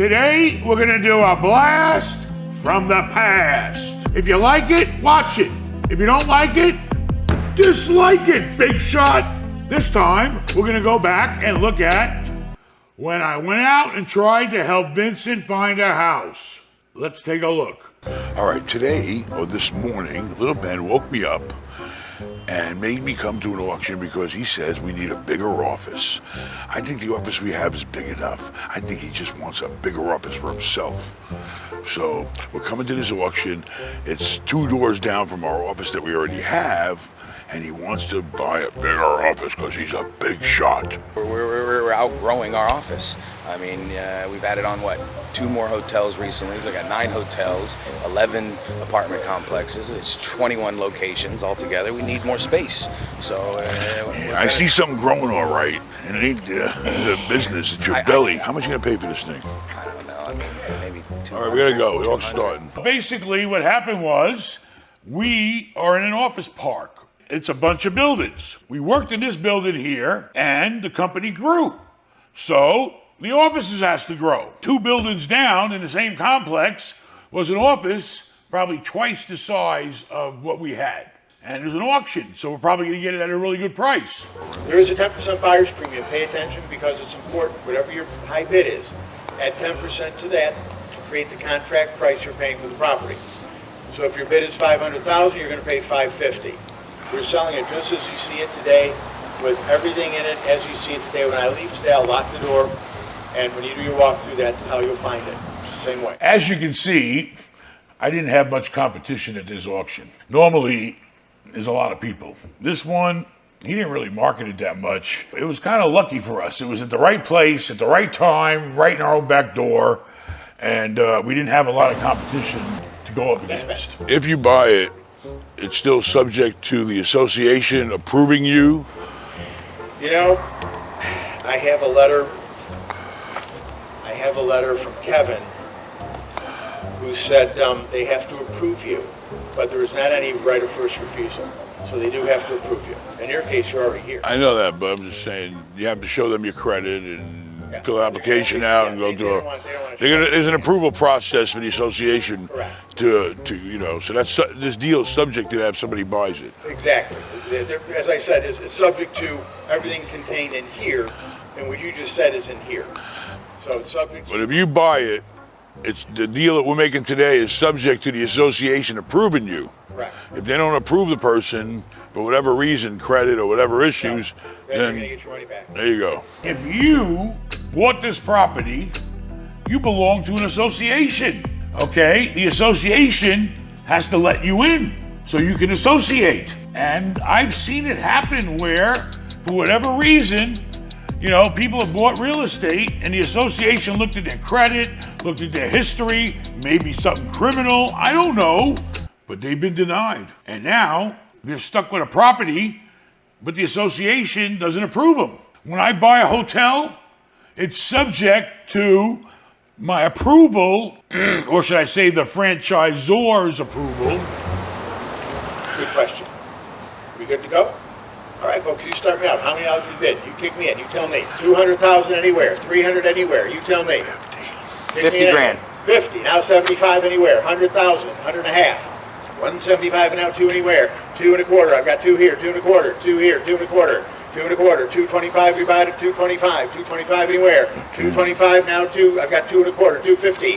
Today, we're gonna do a blast from the past. If you like it, watch it. If you don't like it, dislike it, big shot. This time, we're gonna go back and look at when I went out and tried to help Vincent find a house. Let's take a look. All right, today, or this morning, little Ben woke me up and made me come to an auction because he says we need a bigger office. I think the office we have is big enough. I think he just wants a bigger office for himself. So we're coming to this auction. It's 2 doors down from our office that we already have, and he wants to buy a bigger office because he's a big shot. We're outgrowing our office. I mean, we've added on, 2 more hotels recently. So I got 9 hotels, 11 apartment complexes. It's 21 locations altogether. We need more space. So I see something growing all right, and it ain't the business, it's your belly. How much you gonna pay for this thing? I don't know. I mean, maybe 200. All right, we gotta go. We're all starting. Basically, what happened was we are in an office park. It's a bunch of buildings. We worked in this building here, and the company grew. So the offices has to grow. 2 buildings down in the same complex was an office probably twice the size of what we had. And there's an auction, so we're probably gonna get it at a really good price. There is a 10% buyer's premium. Pay attention because it's important. Whatever your high bid is, add 10% to that to create the contract price you're paying for the property. So if your bid is $500,000, you're gonna pay $550,000. We're selling it just as you see it today, with everything in it as you see it today. When I leave today, I'll lock the door, and when you do your walkthrough, that's how you'll find it. It's the same way. As you can see, I didn't have much competition at this auction. Normally, there's a lot of people. This one, he didn't really market it that much. It was kind of lucky for us. It was at the right place, at the right time, right in our own back door, and we didn't have a lot of competition to go up against. If you buy it, it's still subject to the association approving you. You know, I have a letter from Kevin who said they have to approve you, but there is not any right of first refusal. So they do have to approve you. In your case, you're already here. I know that, but I'm just saying you have to show them your credit and fill the application out and go through there's an approval process for the association. Correct. to so that's this deal is subject to have somebody buys it. Exactly. As I said, it's subject to everything contained in here, and what you just said is in here. So it's subject to... But if you buy it, it's the deal that we're making today is subject to the association approving you. Correct. If they don't approve the person for whatever reason, credit or whatever issues, then then you're going to get your money back. There you go. If you bought this property, you belong to an association, okay? The association has to let you in so you can associate. And I've seen it happen where, for whatever reason, people have bought real estate and the association looked at their credit, looked at their history, maybe something criminal, I don't know, but they've been denied. And now they're stuck with a property, but the association doesn't approve them. When I buy a hotel, it's subject to my approval, or should I say the franchisor's approval. Good question. We good to go? All right, folks, you start me out. How many dollars you bid? You kick me in. You tell me. 200,000 anywhere. 300 anywhere. You tell me. 50 grand. 50. Now 75 anywhere. 100,000. 100 and a half. 175 and now 2 anywhere. 2 and a quarter. I've got 2 here. 2 and a quarter. 2 here. 2 and a quarter. 2 and a quarter. 225. We buy it at 225. 225 anywhere. 225 now 2. I've got 2 and a quarter. 250.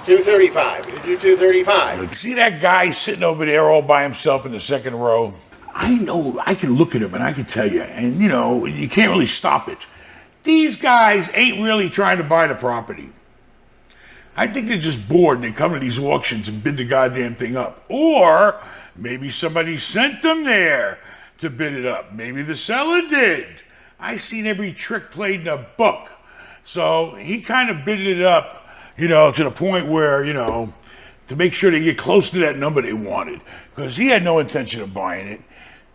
235. We can do 235. See that guy sitting over there all by himself in the second row? I know, I can look at him and I can tell you, and you can't really stop it. These guys ain't really trying to buy the property. I think they're just bored and they come to these auctions and bid the goddamn thing up. Or maybe somebody sent them there to bid it up. Maybe the seller did. I seen every trick played in a book. So he kind of bid it up, to the point where, to make sure they get close to that number they wanted. Because he had no intention of buying it.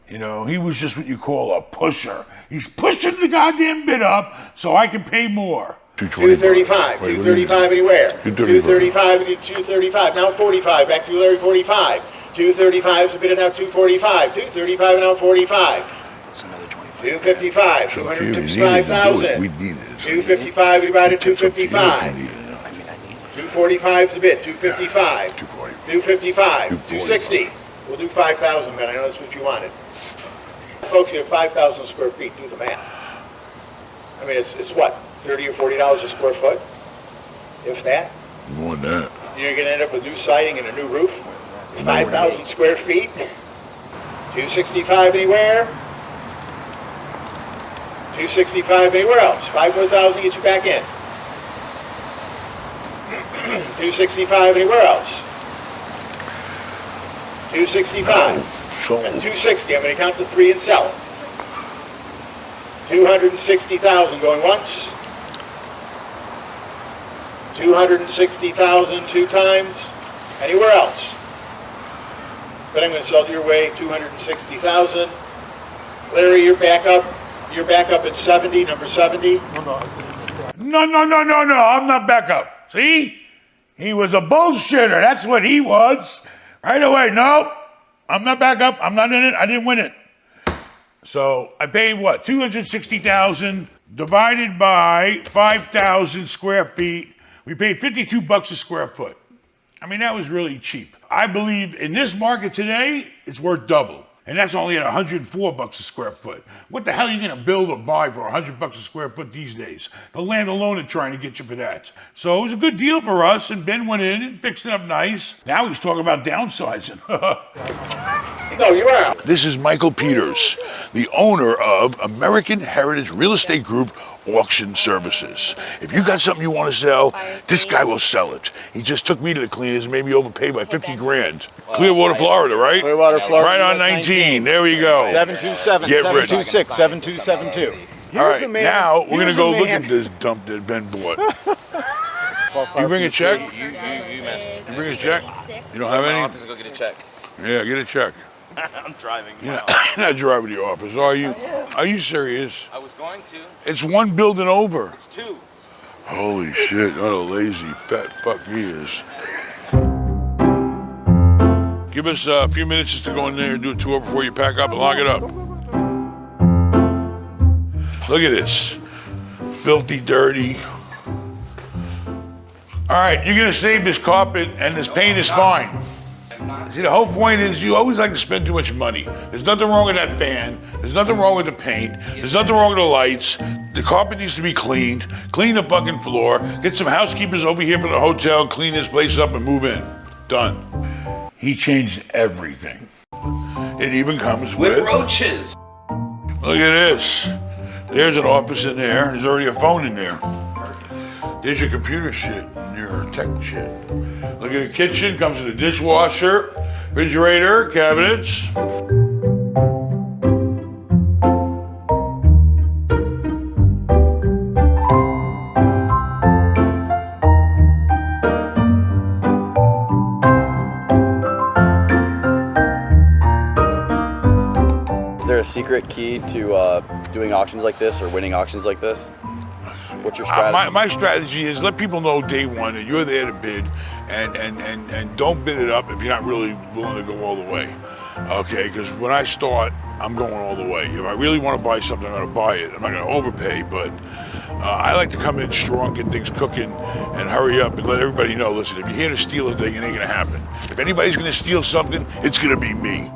He was just what you call a pusher. He's pushing the goddamn bid up so I can pay more. 235. 235 anywhere. 235. 235. Now 45. Back to Larry. 45. 235 is a bid of now 245. 235 and now 45. That's another 25. 255. 255,000. 255 divided 255. 245 is the bid. 255. 245. 255. 260. We'll do 5,000, Ben. I know that's what you wanted. Folks, you have 5,000 square feet. Do the math. I mean, it's what? $30 or $40 a square foot? If that? More than that. You're going to end up with new siding and a new roof? 5,000 square feet? 265 anywhere? 265 anywhere else? 5 more thousand gets you back in. 265 anywhere else? 265. So, And 260, I'm going to count to 3 and sell it. 260,000 going once. 260,000 2 times. Anywhere else? But I'm going to sell to your way 260,000. Larry, you're back up. You're back up at 70, number 70. No, I'm not back up. See? He was a bullshitter. That's what he was. Right away, no, I'm not back up. I'm not in it. I didn't win it. So I paid what? 260,000 divided by 5,000 square feet. We paid $52 a square foot. I mean, that was really cheap. I believe in this market today, it's worth double. And that's only at $104 a square foot. What the hell are you gonna build or buy for $100 a square foot these days? The land alone is trying to get you for that. So it was a good deal for us, and Ben went in and fixed it up nice. Now he's talking about downsizing. No, you are. this is Michael Peters, the owner of American Heritage Real Estate Group Auction Services. If you got something you want to sell, this guy will sell it. He just took me to the cleaners and made me overpay by 50 grand. Clearwater, Florida, right? Clearwater, Florida. Right on 19. There we go. 727, Get ready. 726, 7272. All right, now we're going to go look at this dump that Ben bought. You bring a check? You messed up. You bring a check? You don't have any? Office and go get a check. Yeah, get a check. I'm driving. You're not driving to the office, are you? Are you serious? I was going to. It's one building over. It's 2. Holy shit, what a lazy fat fuck he is. Give us a few minutes just to go in there and do a tour before you pack up and lock it up. Look at this. Filthy, dirty. All right, you're gonna save this carpet and this paint is fine. See, the whole point is you always like to spend too much money. There's nothing wrong with that fan. There's nothing wrong with the paint. There's nothing wrong with the lights. The carpet needs to be cleaned. Clean the fucking floor. Get some housekeepers over here from the hotel, clean this place up and move in. Done. He changed everything. It even comes with roaches. Look at this. There's an office in there. There's already a phone in there. There's your computer shit and your tech shit. Look at the kitchen. Comes with a dishwasher, refrigerator, cabinets. Is there a secret key to doing auctions like this or winning auctions like this? What's your strategy? My strategy is let people know day one that you're there to bid and don't bid it up if you're not really willing to go all the way. Okay, because when I start, I'm going all the way. If I really want to buy something, I'm going to buy it. I'm not going to overpay, but I like to come in strong, get things cooking, and hurry up and let everybody know, listen, if you're here to steal a thing, it ain't going to happen. If anybody's going to steal something, it's going to be me.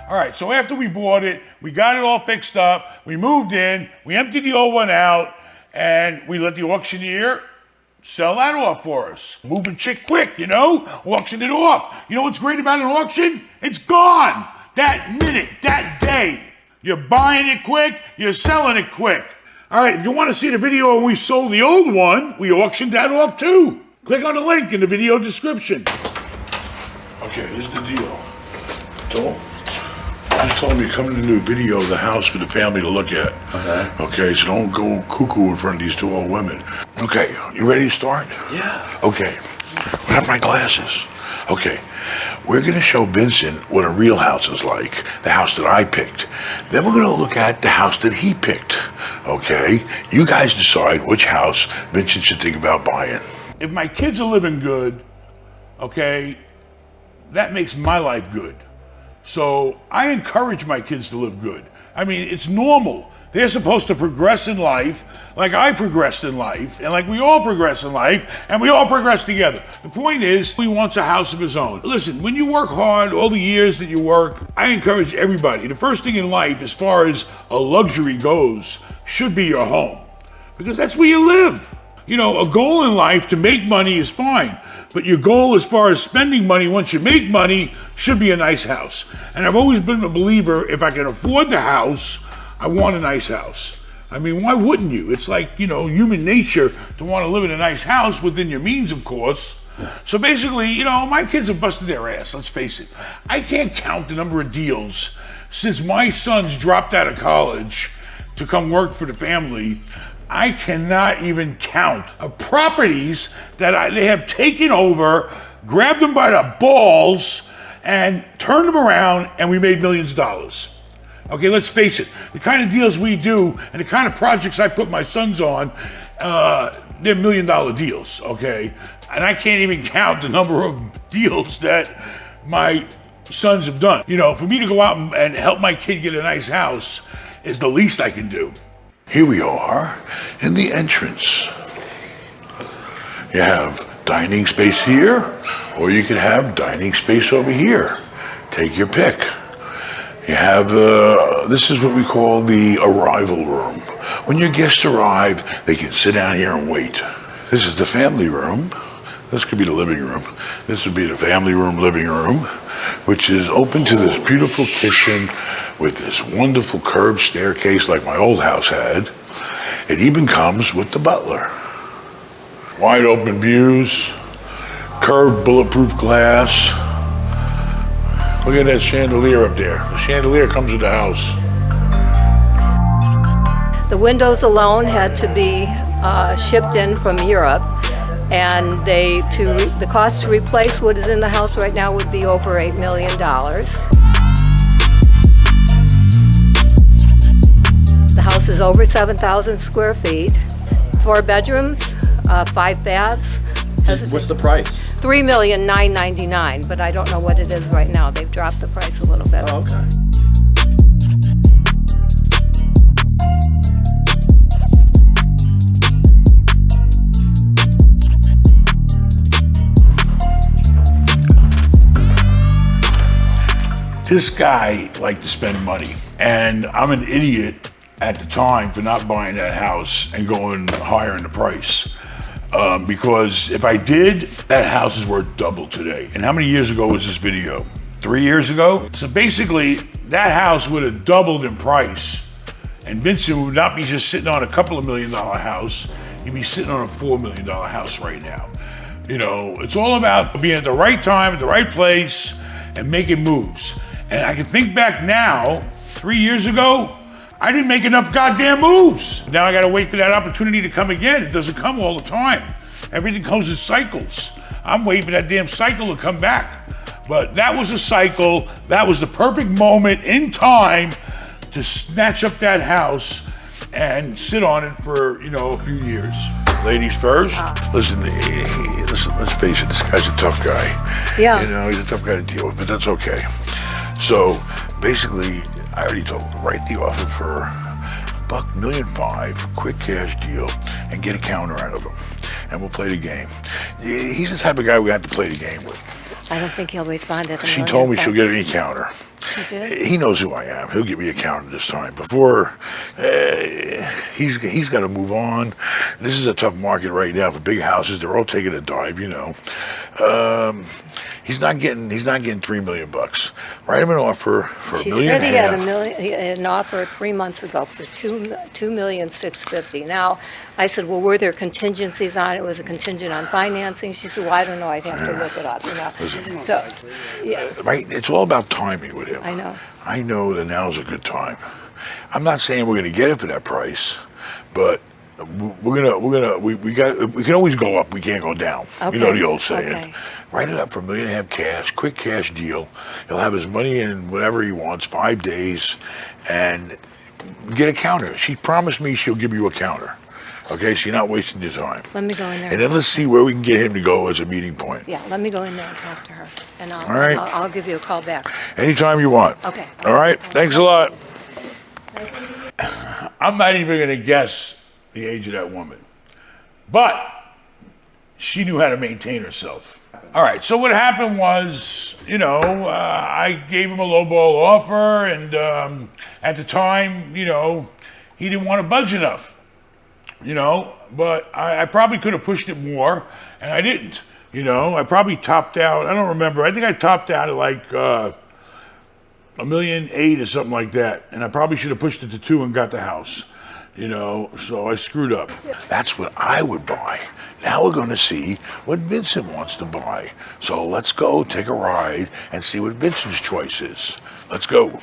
All right, so after we bought it, we got it all fixed up, we moved in, we emptied the old one out, and we let the auctioneer sell that off for us. Moving chick quick, you know? Auction it off. You know what's great about an auction? It's gone. That minute, that day. You're buying it quick, you're selling it quick. All right, if you want to see the video when we sold the old one, we auctioned that off too. Click on the link in the video description. Okay, here's the deal. Just told me to come in and do a video of the house for the family to look at. Okay, so don't go cuckoo in front of these two old women. Okay, you ready to start? Yeah. Okay, I have my glasses. Okay, we're gonna show Vincent what a real house is like, the house that I picked. Then we're gonna look at the house that he picked. Okay, you guys decide which house Vincent should think about buying. If my kids are living good, okay, that makes my life good. So I encourage my kids to live good. I mean, it's normal. They're supposed to progress in life like I progressed in life, and like we all progress in life, and we all progress together. The point is, he wants a house of his own. Listen, when you work hard, all the years that you work, I encourage everybody. The first thing in life, as far as a luxury goes, should be your home, because that's where you live. You know, a goal in life to make money is fine, but your goal as far as spending money once you make money should be a nice house. And I've always been a believer, if I can afford the house, I want a nice house. I mean, why wouldn't you? It's like, you know, human nature to want to live in a nice house within your means, of course. So basically, you know, my kids have busted their ass, let's face it. I can't count the number of deals since my sons dropped out of college to come work for the family. I cannot even count of properties that they have taken over, grabbed them by the balls, and turned them around, and we made millions of dollars. Okay, let's face it, the kind of deals we do and the kind of projects I put my sons on, they're $1 million deals, okay? And I can't even count the number of deals that my sons have done. You know, for me to go out and help my kid get a nice house is the least I can do. Here we are in the entrance. You have dining space here, or you could have dining space over here. Take your pick. You have, this is what we call the arrival room. When your guests arrive, they can sit down here and wait. This is the family room. This could be the living room. This would be the family room, living room, which is open to this beautiful kitchen with this wonderful curved staircase like my old house had. It even comes with the butler. Wide open views, curved bulletproof glass. Look at that chandelier up there. The chandelier comes with the house. The windows alone had to be shipped in from Europe, and the cost to replace what is in the house right now would be over $8 million. The house is over 7,000 square feet, 4 bedrooms, 5 baths. What's the price? $3,999,000, but I don't know what it is right now. They've dropped the price a little bit. Oh, okay. This guy liked to spend money, and I'm an idiot at the time for not buying that house and going higher in the price. Because if I did, that house is worth double today. And how many years ago was this video? 3 years ago? So basically, that house would have doubled in price, and Vincent would not be just sitting on a couple of $1 million house, he'd be sitting on a $4 million house right now. You know, it's all about being at the right time, at the right place, and making moves. And I can think back now, 3 years ago, I didn't make enough goddamn moves. Now I gotta wait for that opportunity to come again. It doesn't come all the time. Everything comes in cycles. I'm waiting for that damn cycle to come back. But that was a cycle. That was the perfect moment in time to snatch up that house and sit on it for, you know, a few years. Ladies first. Listen, let's face it, this guy's a tough guy. Yeah. You know, he's a tough guy to deal with, but that's okay. So basically, I already told him to write the offer for $1.5 million, quick cash deal, and get a counter out of him. And we'll play the game. He's the type of guy we have to play the game with. I don't think he'll respond at the She told me she'll get me a counter. She did? He knows who I am. He'll give me a counter this time. Before, he's got to move on. This is a tough market right now for big houses. They're all taking a dive, you know. He's not getting $3 million. Write him an offer for $1.5 million. She said he had an offer 3 months ago for $2,650,000. Now, I said, well, were there contingencies on it? Was it contingent on financing? She said, well, I don't know. I'd have to look it up. You know. So, yeah. Right? It's all about timing with him. I know. I know that now's a good time. I'm not saying we're going to get it for that price, but we can always go up. We can't go down. Okay. You know the old saying. Okay. Write it up for $1.5 million cash, quick cash deal. He'll have his money in whatever he wants, 5 days, and get a counter. She promised me she'll give you a counter. Okay, so you're not wasting your time. Let me go in there. And then let's see where we can get him to go as a meeting point. Yeah, let me go in there and talk to her, and All right. I'll give you a call back. Anytime you want. Okay. All right. Thanks a lot. I'm not even going to guess the age of that woman. But she knew how to maintain herself. All right, so what happened was, I gave him a lowball offer, and at the time, he didn't want to budge enough, but I probably could have pushed it more, and I didn't, I probably topped out, I don't remember, I think I topped out at like $1.8 million or something like that, and I probably should have pushed it to 2 and got the house. So I screwed up. That's what I would buy. Now we're going to see what Vincent wants to buy. So let's go take a ride and see what Vincent's choice is. Let's go.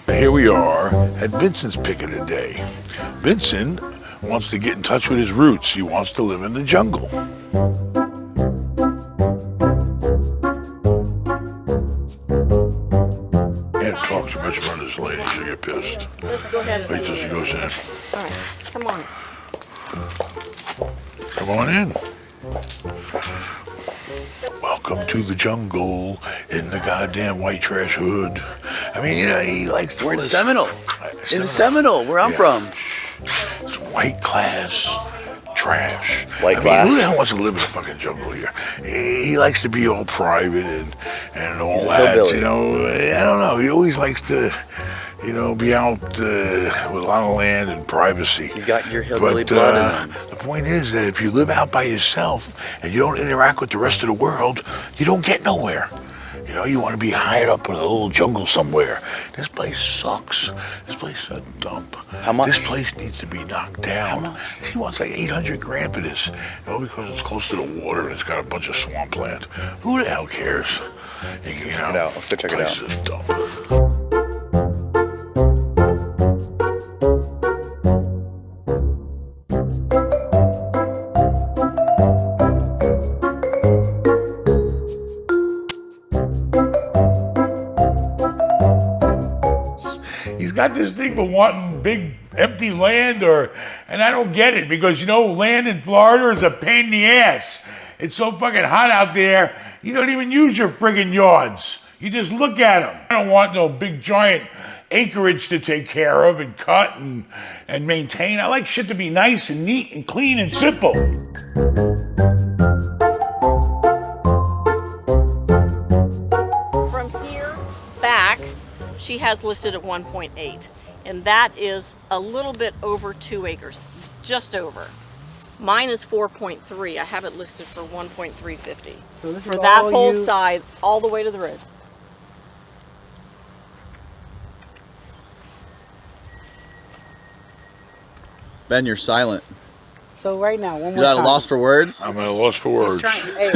Here we are at Vincent's pick of the day. Vincent wants to get in touch with his roots. He wants to live in the jungle. Can't talk too much in front of this lady, she'll get pissed. Let's go ahead and Wait till she goes in. All right, come on. Come on in. Welcome to the jungle in the goddamn white trash hood. I mean, he likes. We're in Seminole. In Seminole, where I'm from. It's white class trash. White I class. mean, who the hell wants to live in the fucking jungle here? He likes to be all private and all He's a that. hillbilly. I don't know. He always likes to. Be out with a lot of land and privacy. He's got your hillbilly blood in him. The point is that if you live out by yourself and you don't interact with the rest of the world, you don't get nowhere. You want to be hired up in a little jungle somewhere. This place sucks. This place is a dump. How much? This place needs to be knocked down. How much? He wants like 800 grand for this. Because it's close to the water and it's got a bunch of swampland. Who the hell cares? Check it out. Let's go check it out. This place is a dump. He's got this thing for wanting big empty land, and I don't get it because land in Florida is a pain in the ass. It's so fucking hot out there, you don't even use your friggin' yards. You just look at them. I don't want no big giant acreage to take care of and cut and maintain. I like shit to be nice and neat and clean and simple. From here back, she has listed at 1.8, and that is a little bit over 2 acres, just over. Mine is 4.3. I have it listed for 1.350. So this For is that all whole you- side, all the way to the road. Ben, you're silent. So right now, one more You're at a time. loss for words? I'm at a loss for words. Hey,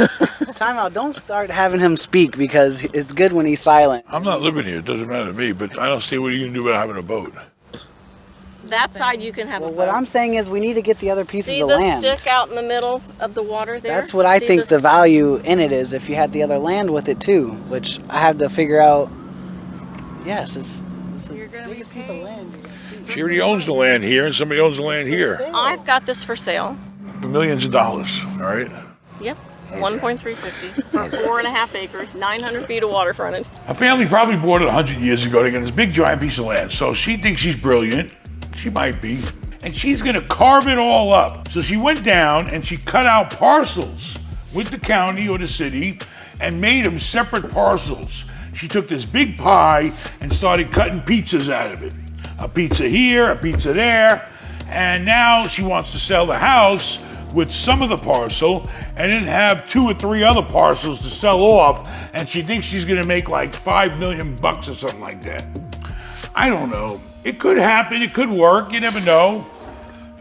time out. Don't start having him speak because it's good when he's silent. I'm not living here. It doesn't matter to me, but I don't see what you can do about having a boat. That side you can have Well, a what boat. I'm saying is we need to get the other pieces See of the land. stick out in the middle of the water there? That's what I See think this- the value in it is if you had the other land with it too, which I have to figure out. Yes, it's the You're gonna biggest be piece of paying. land you're gonna see. She already owns the land here, and somebody owns the land here. I've got this for sale. For millions of dollars, all right? Yep, 1.350 for 4.5 acres, 900 feet of water frontage. A family probably bought it 100 years ago. They got this big giant piece of land. So she thinks she's brilliant. She might be. And she's gonna carve it all up. So she went down and she cut out parcels with the county or the city and made them separate parcels. She took this big pie and started cutting pizzas out of it. A pizza here, a pizza there. And now she wants to sell the house with some of the parcel and then have 2 or 3 other parcels to sell off. And she thinks she's gonna make like $5 million or something like that. I don't know. It could happen, it could work, you never know.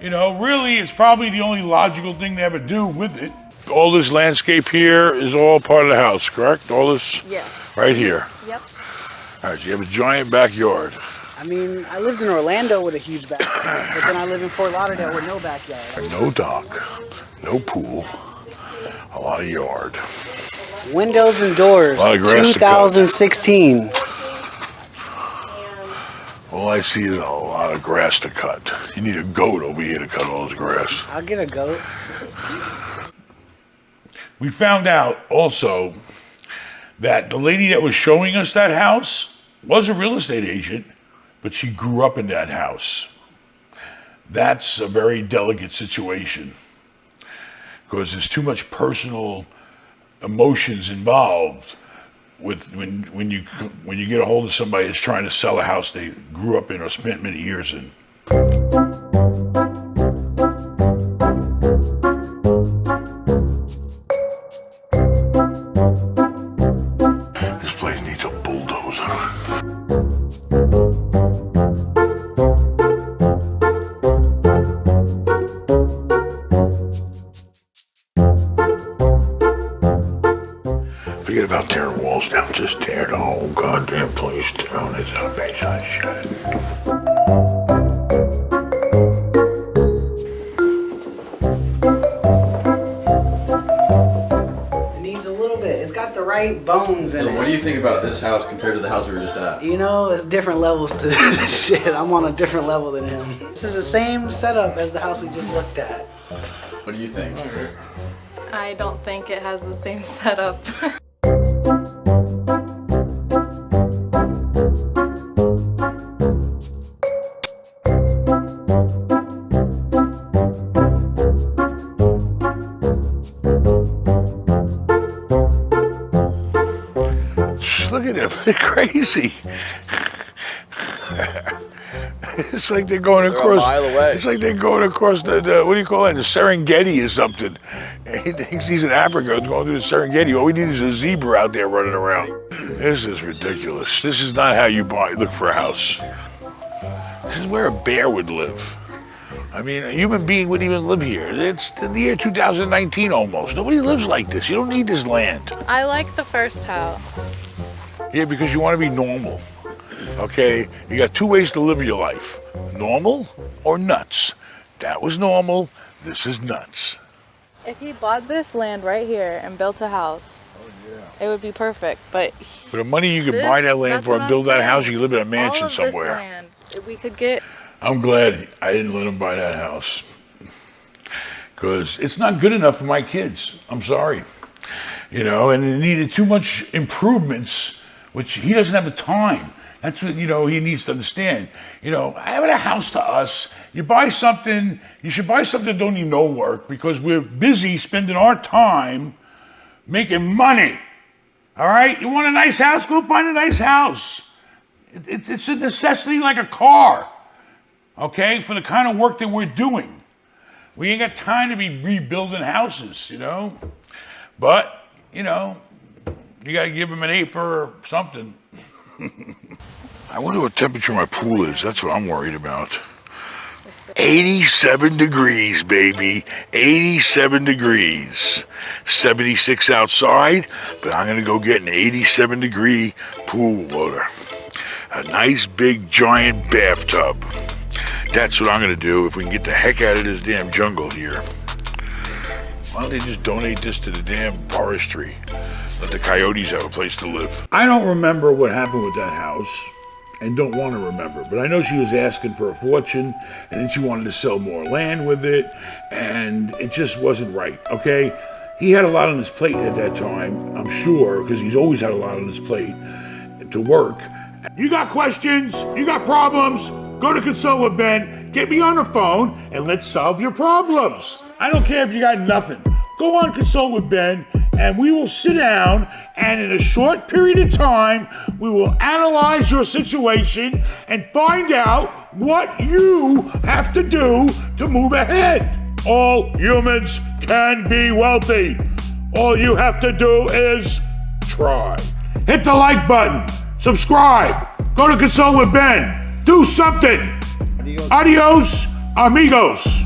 Really, it's probably the only logical thing to ever do with it. All this landscape here is all part of the house, correct? All this Yeah. right here. Yep. All right, so you have a giant backyard. I mean, I lived in Orlando with a huge backyard, but then I live in Fort Lauderdale with no backyard. No dock, no pool, a lot of yard. Windows and doors, A lot of grass to cut. 2016. All I see is a lot of grass to cut. You need a goat over here to cut all this grass. I'll get a goat. We found out also that the lady that was showing us that house was a real estate agent, but she grew up in that house. that's a very delicate situation because there's too much personal emotions involved with when you get a hold of somebody that's trying to sell a house they grew up in or spent many years in. This place needs a bulldozer. Forget about tearing walls down. Just tear the whole goddamn place down. It's a piece of shit. It needs a little bit. It's got the right bones in it. So what do you think about this house compared to the house we were just at? You know, it's different levels to this shit. I'm on a different level than him. This is the same setup as the house we just looked at. What do you think? I don't think it has the same setup. Look at them. They're crazy. It's like they're going across. A mile away. It's like they're going across the what do you call it? The Serengeti or something. He thinks he's in Africa going through the Serengeti. All we need is a zebra out there running around. This is ridiculous. This is not how you look for a house. This is where a bear would live. I mean, a human being wouldn't even live here. It's the year 2019 almost. Nobody lives like this. You don't need this land. I like the first house. Yeah, because you want to be normal. Okay? You got two ways to live your life. Normal or nuts. That was normal. This is nuts. If he bought this land right here and built a house, it would be perfect. But For the money you could buy that land for and build that house, you could live in a mansion all of somewhere. This land, we could get. I'm glad I didn't let him buy that house because it's not good enough for my kids. I'm sorry. You know, and it needed too much improvements, which he doesn't have the time. That's what, you know, he needs to understand. You know, having a house to us, you buy something, you should buy something that don't need no work because we're busy spending our time making money. All right? You want a nice house? Go find a nice house. It's a necessity like a car, okay, for the kind of work that we're doing. We ain't got time to be rebuilding houses, you know? But, you know, you got to give them an 8 for something. I wonder what temperature my pool is. That's what I'm worried about. 87 degrees, baby. 87 degrees. 76 outside, but I'm going to go get an 87 degree pool water. A nice big giant bathtub. That's what I'm going to do if we can get the heck out of this damn jungle here. Why don't they just donate this to the damn forestry? Let the coyotes have a place to live. I don't remember what happened with that house and don't want to remember, but I know she was asking for a fortune and then she wanted to sell more land with it and it just wasn't right, okay? He had a lot on his plate at that time, I'm sure, because he's always had a lot on his plate to work. You got questions, you got problems, go to Consult with Ben, get me on the phone, and let's solve your problems. I don't care if you got nothing. Go on Consult with Ben, and we will sit down, and in a short period of time, we will analyze your situation and find out what you have to do to move ahead. All humans can be wealthy. All you have to do is try. Hit the like button. Subscribe. Go to Consult with Ben. Do something. Adios, amigos.